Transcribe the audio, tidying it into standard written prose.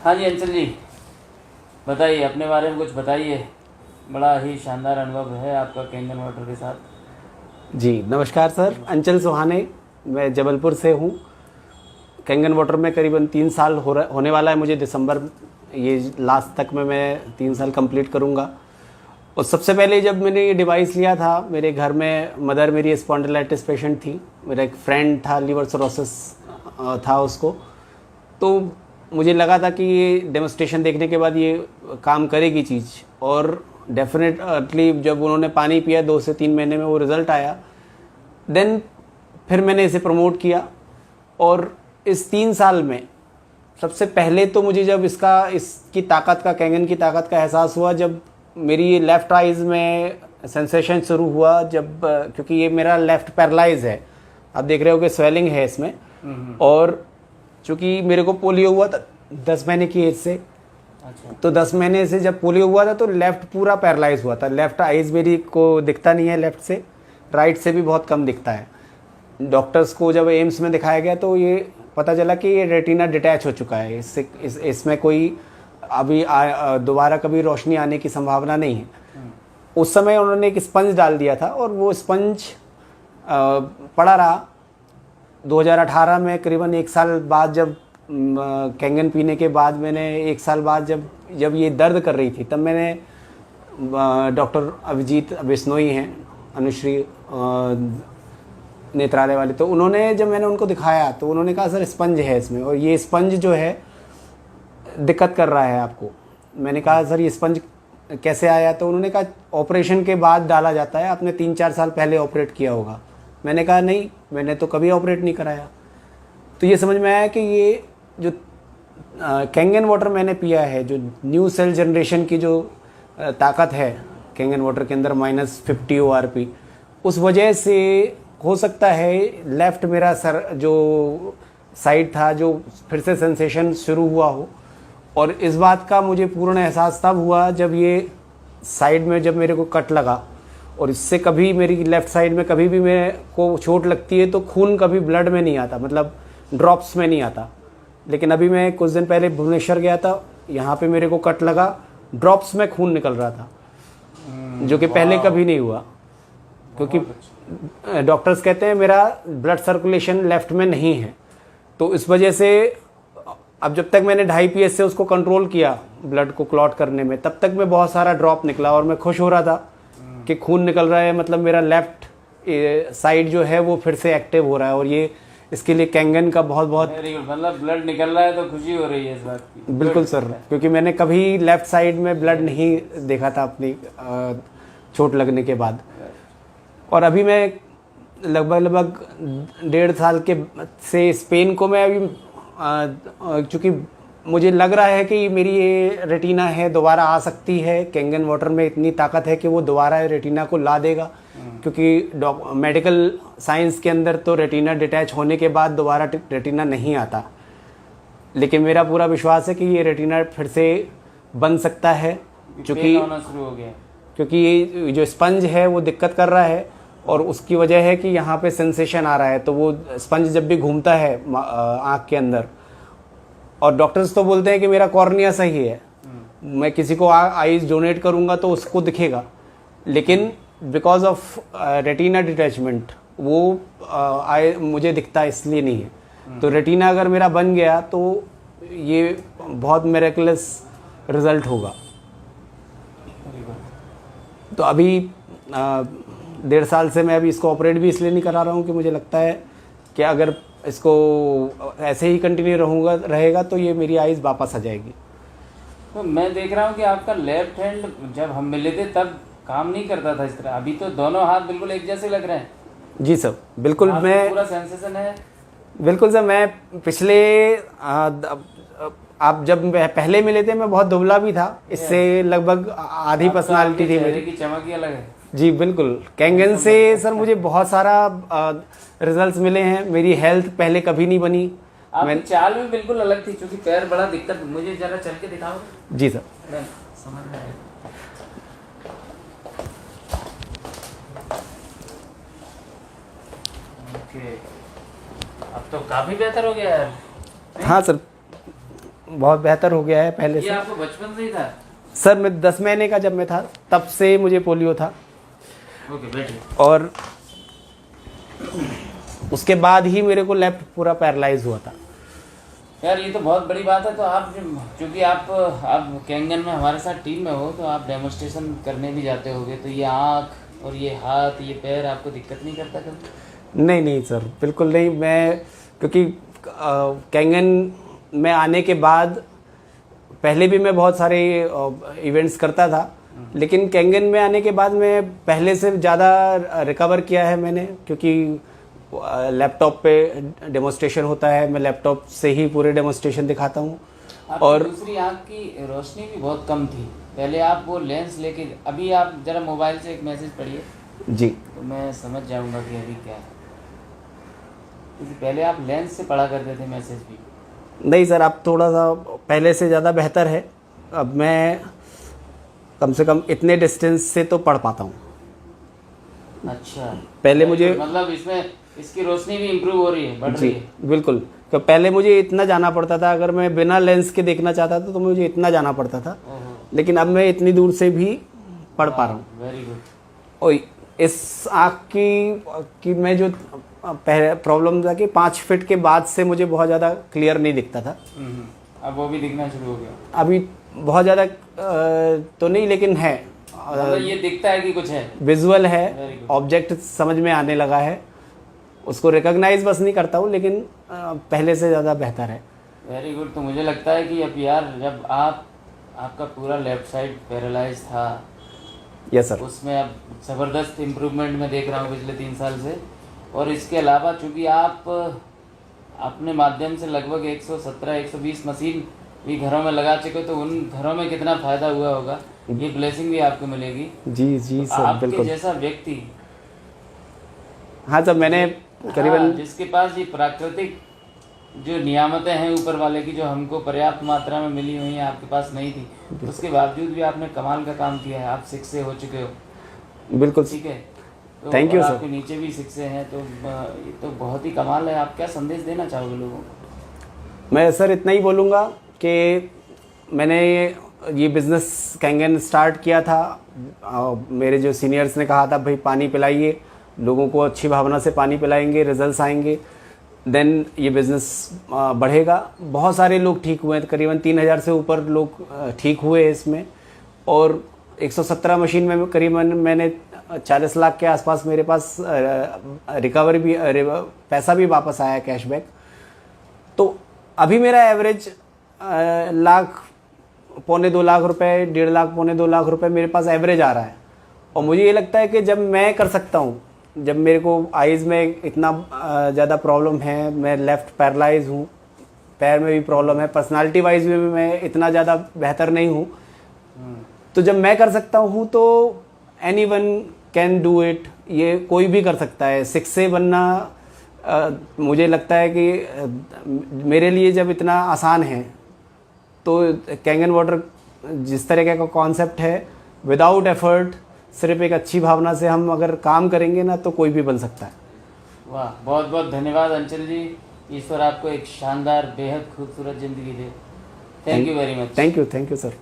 हाँ जी अंचल जी, बताइए अपने बारे में कुछ बताइए। बड़ा ही शानदार अनुभव है आपका कैंगन वाटर के साथ। जी नमस्कार सर, अंचल सुहाने, मैं जबलपुर से हूँ। कैंगन वाटर में करीबन 3 साल होने वाला है मुझे। दिसंबर ये लास्ट तक में मैं 3 साल कंप्लीट करूँगा। और सबसे पहले जब मैंने ये डिवाइस लिया था, मेरे घर में मदर मेरी स्पॉन्डिलाइटिस पेशेंट थी। मेरा एक फ्रेंड था, लीवर सिरोसिस था उसको। तो मुझे लगा था कि ये डेमोस्ट्रेशन देखने के बाद ये काम करेगी चीज़। और डेफिनेटली जब उन्होंने पानी पिया 2 से 3 महीने में वो रिज़ल्ट आया। देन फिर मैंने इसे प्रमोट किया। और इस 3 साल में सबसे पहले तो मुझे जब इसकी ताकत का, कैंगन की ताकत का एहसास हुआ, जब मेरी लेफ़्ट आइज़ में सेंसेशन शुरू हुआ, जब क्योंकि ये मेरा लेफ़्ट पैरालाइज है, आप देख रहे हो कि स्वेलिंग है इसमें। और चूँकि मेरे को पोलियो हुआ था 10 महीने की एज से। अच्छा। तो 10 महीने से जब पोलियो हुआ था तो लेफ़्ट पूरा पैरालाइज हुआ था। लेफ़्ट आइज़ मेरी को दिखता नहीं है लेफ़्ट से, राइट से भी बहुत कम दिखता है। डॉक्टर्स को जब एम्स में दिखाया गया तो ये पता चला कि ये रेटिना डिटैच हो चुका है। इसमें कोई अभी दोबारा कभी रोशनी आने की संभावना नहीं है। उस समय उन्होंने एक स्पंज डाल दिया था और वो स्पंज पड़ा रहा। 2018 में करीबन 1 साल बाद, जब कैंगन पीने के बाद मैंने 1 साल बाद जब ये दर्द कर रही थी, तब मैंने डॉक्टर अभिजीत बिश्नोई हैं, अनुश्री नेत्रालय वाले, तो उन्होंने जब मैंने उनको दिखाया तो उन्होंने कहा सर स्पंज है इसमें और ये स्पंज जो है दिक्कत कर रहा है आपको। मैंने कहा सर ये स्पंज कैसे आया? तो उन्होंने कहा ऑपरेशन के बाद डाला जाता है, आपने 3-4 साल पहले ऑपरेट किया होगा। मैंने कहा नहीं, मैंने तो कभी ऑपरेट नहीं कराया। तो ये समझ में आया कि ये जो कैंगन वाटर मैंने पिया है, जो न्यू सेल जनरेशन की जो ताकत है कैंगन वाटर के अंदर -50 ORP, उस वजह से हो सकता है लेफ़्ट मेरा सर जो साइड था, जो फिर से सेंसेशन शुरू हुआ हो। और इस बात का मुझे पूर्ण एहसास तब हुआ जब ये साइड में जब मेरे को कट लगा। और इससे कभी मेरी लेफ़्ट साइड में कभी भी मेरे को चोट लगती है तो खून कभी ब्लड में नहीं आता, मतलब ड्रॉप्स में नहीं आता। लेकिन अभी मैं कुछ दिन पहले भुवनेश्वर गया था, यहाँ पे मेरे को कट लगा, ड्रॉप्स में खून निकल रहा था, जो कि पहले कभी नहीं हुआ। क्योंकि डॉक्टर्स कहते हैं मेरा ब्लड सर्कुलेशन लेफ़्ट में नहीं है। तो इस वजह से अब जब तक मैंने 2.5 PS से उसको कंट्रोल किया ब्लड को क्लॉट करने में, तब तक मैं बहुत सारा ड्रॉप निकला और मैं खुश हो रहा था कि खून निकल रहा है, मतलब मेरा लेफ़्ट साइड जो है वो फिर से एक्टिव हो रहा है। और ये इसके लिए कैंगन का बहुत बहुत मतलब ब्लड निकल रहा है तो खुशी हो रही है इस बात की। बिल्कुल सर, क्योंकि मैंने कभी लेफ़्ट साइड में ब्लड नहीं देखा था अपनी चोट लगने के बाद। और अभी मैं लगभग 1.5 साल के से स्पेन को मैं अभी चूँकि मुझे लग रहा है कि मेरी ये रेटिना है दोबारा आ सकती है। कैंगन वाटर में इतनी ताकत है कि वो दोबारा रेटिना को ला देगा। क्योंकि मेडिकल साइंस के अंदर तो रेटिना डिटैच होने के बाद दोबारा रेटिना नहीं आता। लेकिन मेरा पूरा विश्वास है कि ये रेटिना फिर से बन सकता है, क्योंकि ये जो स्पंज है वो दिक्कत कर रहा है। और उसकी वजह है कि यहाँ पे सेंसेशन आ रहा है, तो वो स्पंज जब भी घूमता है आँख के अंदर, और डॉक्टर्स तो बोलते हैं कि मेरा कॉर्निया सही है, मैं किसी को आईज डोनेट करूँगा तो उसको दिखेगा। लेकिन बिकॉज ऑफ रेटिना डिटैचमेंट वो मुझे दिखता इसलिए नहीं है। तो रेटिना अगर मेरा बन गया तो ये बहुत मिरेकलस रिजल्ट होगा। तो अभी 1.5 साल से मैं अभी इसको ऑपरेट भी इसलिए नहीं करा रहा हूँ कि मुझे लगता है कि अगर इसको ऐसे ही कंटिन्यू रहेगा तो ये मेरी आइज़ वापस आ जाएगी। तो मैं देख रहा हूँ कि आपका लेफ्ट हैंड जब हम मिले थे तब काम नहीं करता था इस तरह, अभी तो दोनों हाथ बिल्कुल एक जैसे लग रहे हैं। जी सर, बिल्कुल। मैं पूरा सेंसेशन है। बिल्कुल सर, मैं पिछले आप जब पहले मिले थे मैं बहुत दुबला भी था, इससे लगभग आधी पर्सनालिटी थी मेरी। की चमक ही अलग है। जी बिल्कुल। कैंगन से सर मुझे बहुत सारा रिजल्ट्स मिले हैं। मेरी हेल्थ पहले कभी नहीं बनी। आपकी चाल भी बिल्कुल अलग थी, क्योंकि पैर बड़ा दिक्कत। मुझे जरा चल के दिखाओ। जी सर। समझ में आया। ओके, अब तो काफी बेहतर हो गया यार। हाँ सर, बहुत बेहतर हो गया है पहले ये से। आपको बचपन से ही था? सर मैं 10 महीने का जब मैं था तब से मुझे पोलियो था, ओके बैठिए। और उसके बाद ही मेरे को लेफ्ट पूरा पैरालाइज हुआ था। यार ये तो बहुत बड़ी बात है। तो आप क्योंकि आप कैंगन में हमारे साथ टीम में हो, तो आप डेमोन्स्ट्रेशन करने भी जाते होगे, तो ये आँख और ये हाथ ये पैर आपको दिक्कत नहीं करता कभी? नहीं नहीं सर, बिल्कुल नहीं। मैं क्योंकि कैंगन में आने के बाद पहले भी मैं बहुत सारे इवेंट्स करता था, लेकिन कैंगन में आने के बाद मैं पहले से ज़्यादा रिकवर किया है मैंने, क्योंकि लैपटॉप पे डेमोन्स्ट्रेशन होता है, मैं लैपटॉप से ही पूरे डेमोन्स्ट्रेशन दिखाता हूँ। और दूसरी आँख की रोशनी भी बहुत कम थी पहले, आप वो लेंस लेके, अभी आप जरा मोबाइल से एक मैसेज पढ़िए जी, तो मैं समझ जाऊंगा कि अभी क्या है। क्योंकि पहले आप लेंस से पढ़ा करते थे मैसेज भी। नहीं सर, अब थोड़ा सा पहले से ज़्यादा बेहतर है। अब मैं कम से कम इतने डिस्टेंस से तो पढ़ पाता हूँ। अच्छा, पहले मुझे मतलब इसमें इसकी रोशनी भी इम्प्रूव हो रही है, बढ़ जी रही है। बिल्कुल, तो पहले मुझे इतना जाना पड़ता था, अगर मैं बिना लेंस के देखना चाहता था तो मुझे इतना जाना पड़ता था, ओहो, लेकिन अब मैं इतनी दूर से भी पढ़ पा रहा हूँ। Very good. और इस आँख की मैं जो पहले प्रॉब्लम था कि 5 फीट के बाद से मुझे बहुत ज़्यादा क्लियर नहीं दिखता था, अब वो भी दिखना शुरू हो गया। अभी बहुत ज़्यादा तो नहीं, लेकिन है, मतलब ये दिखता है कि कुछ है, विजुअल Very है, good. ऑब्जेक्ट समझ में आने लगा है, उसको रिकॉग्नाइज बस नहीं करता हूँ, लेकिन पहले से ज़्यादा बेहतर है। Very good. तो मुझे लगता है कि अब यार, जब आपका पूरा लेफ्ट साइड पैरालाइज था, यस सर। उसमें अब ज़बरदस्त इम्प्रूवमेंट मैं देख रहा हूँ पिछले 3 साल से। और इसके अलावा चूँकि आप अपने माध्यम से लगभग 117-120 मशीन भी घरों में लगा चुके, तो उन घरों में कितना फ़ायदा हुआ होगा, ये ब्लेसिंग भी आपको मिलेगी। जी जी सर, आपके बिल्कुल। जैसा व्यक्ति, हाँ सर, मैंने करीबन जिसके पास ये प्राकृतिक जो नियामतें हैं ऊपर वाले की, जो हमको पर्याप्त मात्रा में मिली हुई हैं, आपके पास नहीं थी, उसके बावजूद भी आपने कमाल का काम किया है। आप शिक्षे हो चुके हो, बिल्कुल। ठीक है, तो Thank you, और sir. आपके नीचे भी शिक्षे हैं, तो ये तो बहुत ही कमाल है। आप क्या संदेश देना चाहोगे लोगों को? मैं सर इतना ही बोलूँगा कि मैंने ये बिज़नेस कैंगन स्टार्ट किया था, मेरे जो सीनियर्स ने कहा था भाई पानी पिलाइए लोगों को, अच्छी भावना से पानी पिलाएंगे, रिजल्ट्स आएंगे, देन ये बिज़नेस बढ़ेगा। बहुत सारे लोग ठीक हुए हैं, करीबन 3000 से ऊपर लोग ठीक हुए इसमें, और 117 मशीन में करीबन मैंने 40 लाख के आसपास मेरे पास रिकवर भी, पैसा भी वापस आया, कैशबैक। तो अभी मेरा एवरेज लाख, 1.25 लाख रुपए, 1.5 लाख, 1.25 लाख रुपए मेरे पास एवरेज आ रहा है। और मुझे ये लगता है कि जब मैं कर सकता हूँ, जब मेरे को आइज़ में इतना ज़्यादा प्रॉब्लम है, मैं लेफ़्ट पैरालाइज हूँ, पैर में भी प्रॉब्लम है, पर्सनालिटी वाइज भी मैं इतना ज़्यादा बेहतर नहीं हूँ, तो जब मैं कर सकता हूँ तो एनीवन कैन डू इट, ये कोई भी कर सकता है। शिक्षे बनना मुझे लगता है कि मेरे लिए जब इतना आसान है, तो कैंगन वाटर जिस तरीके का कॉन्सेप्ट है, विदाउट एफर्ट, सिर्फ एक अच्छी भावना से हम अगर काम करेंगे ना, तो कोई भी बन सकता है। वाह, बहुत बहुत धन्यवाद अंचल जी। ईश्वर आपको एक शानदार, बेहद खूबसूरत ज़िंदगी दे। Thank you very much. Thank you sir.